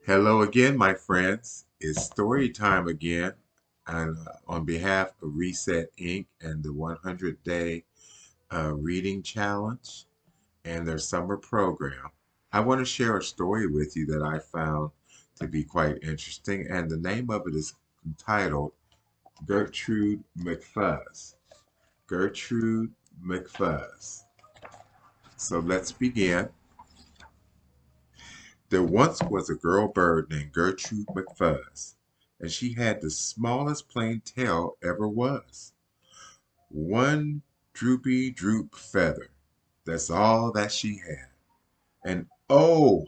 Hello again, my friends. It's story time again. And on behalf of Reset Inc. and the 100-day reading challenge and their summer program, I want to share a story with you that I found to be quite interesting. And the name of it is entitled Gertrude McFuzz. Gertrude McFuzz. So let's begin. There once was a girl bird named Gertrude McFuzz, and she had the smallest plain tail ever was. One droopy droop feather. That's all that she had. And oh,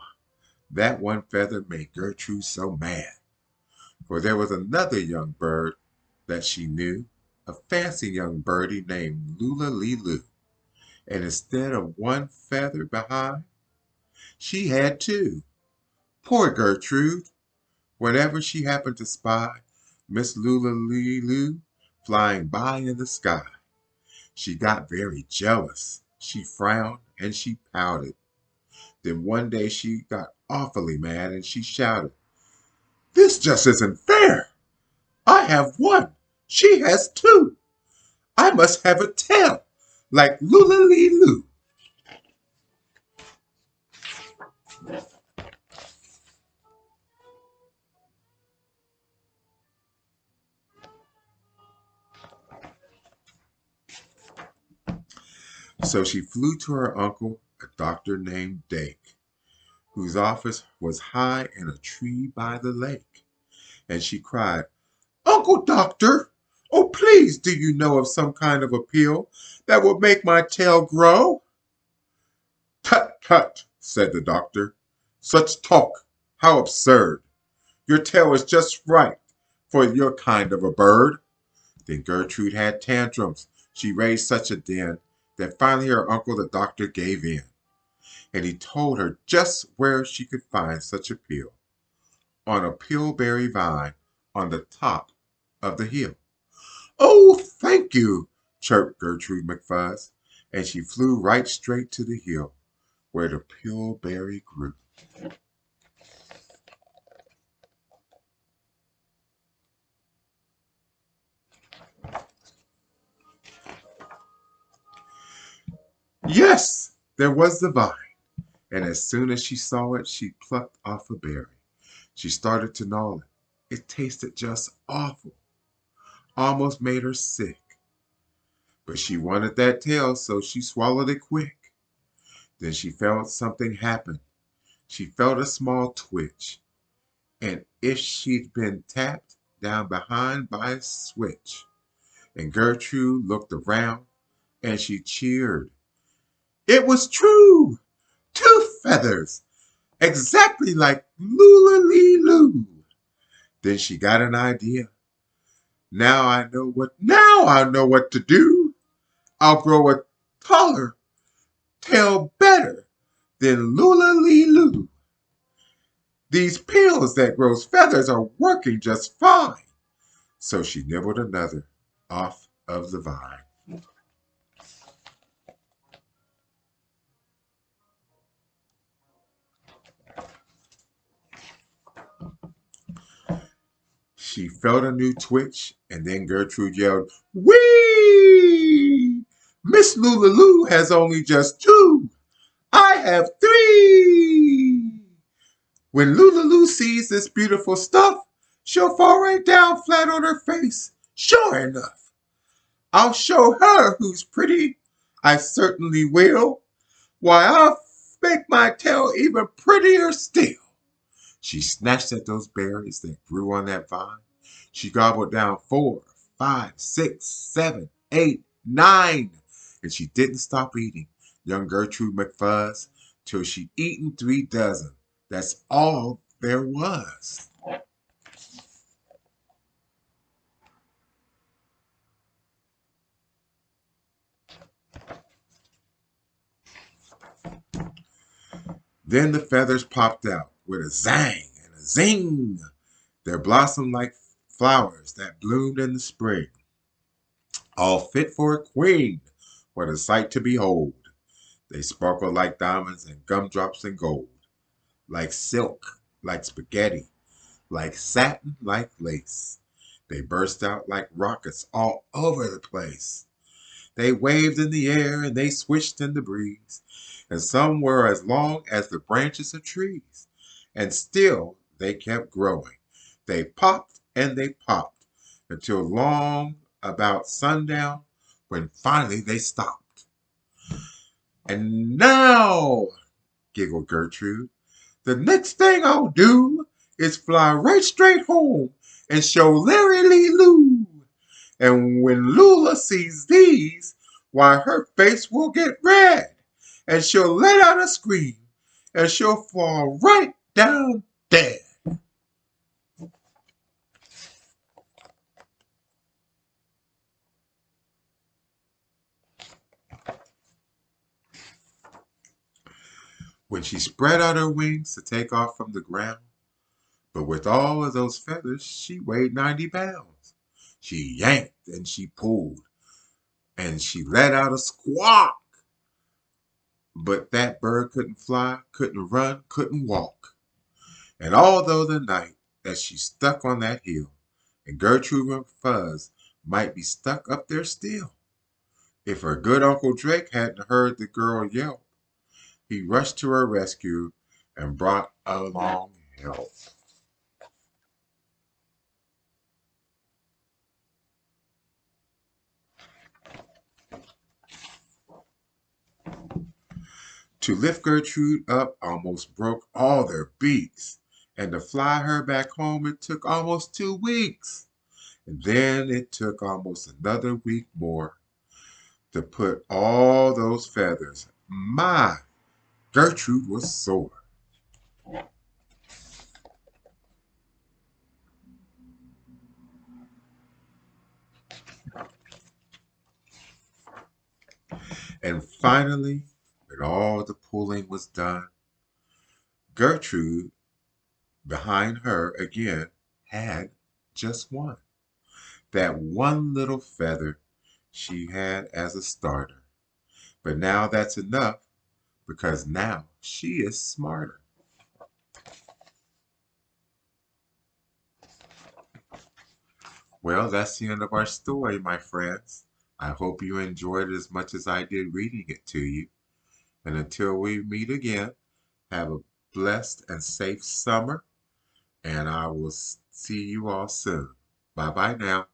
that one feather made Gertrude so mad. For there was another young bird that she knew, a fancy young birdie named Lula Lee Loo. And instead of one feather behind, she had two. Poor Gertrude! Whenever she happened to spy Miss Lulu flying by in the sky, she got very jealous. She frowned and she pouted. Then one day she got awfully mad and she shouted, "This just isn't fair! I have one. She has two. I must have a tail like Lulu." So she flew to her uncle, a doctor named Dake, whose office was high in a tree by the lake. And she cried, "Uncle Doctor, oh please do you know of some kind of a pill that will make my tail grow?" "Tut, tut," said the doctor. "Such talk, how absurd. Your tail is just right for your kind of a bird." Then Gertrude had tantrums. She raised such a din that finally her uncle the doctor gave in, and he told her just where she could find such a pill. On a pillberry vine on the top of the hill. "Oh, thank you," chirped Gertrude McFuzz, and she flew right straight to the hill where the pillberry grew. Yes, there was the vine, and as soon as she saw it, she plucked off a berry. She started to gnaw it. It tasted just awful, almost made her sick. But she wanted that tail, so she swallowed it quick. Then she felt something happen. She felt a small twitch, and if she'd been tapped down behind by a switch. And Gertrude looked around, and she cheered. It was true! Two feathers, exactly like Lula Lee Loo. Then she got an idea. Now I know what to do. I'll grow a taller tail better than Lula Lee Loo. These pills that grows feathers are working just fine." So she nibbled another off of the vine. She felt a new twitch, and then Gertrude yelled, "Whee! Miss Lulu has only just two. I have three." When Lulu sees this beautiful stuff, she'll fall right down flat on her face. Sure enough, I'll show her who's pretty. I certainly will. Why, I'll make my tail even prettier still. She snatched at those berries that grew on that vine. She gobbled down 4, 5, 6, 7, 8, 9, and she didn't stop eating, young Gertrude McFuzz, till she'd eaten 3 dozen. That's all there was. Then the feathers popped out with a zang and a zing. They blossomed like flowers that bloomed in the spring, all fit for a queen. What a sight to behold! They sparkled like diamonds and gumdrops and gold, like silk like spaghetti, like satin, like lace. They burst out like rockets all over the place. They waved in the air and they swished in the breeze, and some were as long as the branches of trees. And still they kept growing. They popped and they popped until long about sundown when finally they stopped. And now, giggled Gertrude, the next thing I'll do is fly right straight home and show Larry Lee Lou. And when Lula sees these, why her face will get red, and she'll let out a scream, and she'll fall right down dead. When she spread out her wings to take off from the ground, but with all of those feathers, she weighed 90 pounds. She yanked and she pulled, and she let out a squawk. But that bird couldn't fly, couldn't run, couldn't walk. And although the night that she stuck on that hill, and Gertrude McFuzz might be stuck up there still, if her good Uncle Drake hadn't heard the girl yelp, he rushed to her rescue and brought along help. To lift Gertrude up almost broke all their beaks, and to fly her back home it took almost 2 weeks. And then it took almost another week more to put all those feathers. My, Gertrude was sore. And finally, when all the pulling was done, Gertrude, behind her again, had just one. That one little feather she had as a starter. But now that's enough because now she is smarter. Well, that's the end of our story, my friends. I hope you enjoyed it as much as I did reading it to you. And until we meet again, have a blessed and safe summer, and I will see you all soon. Bye bye now.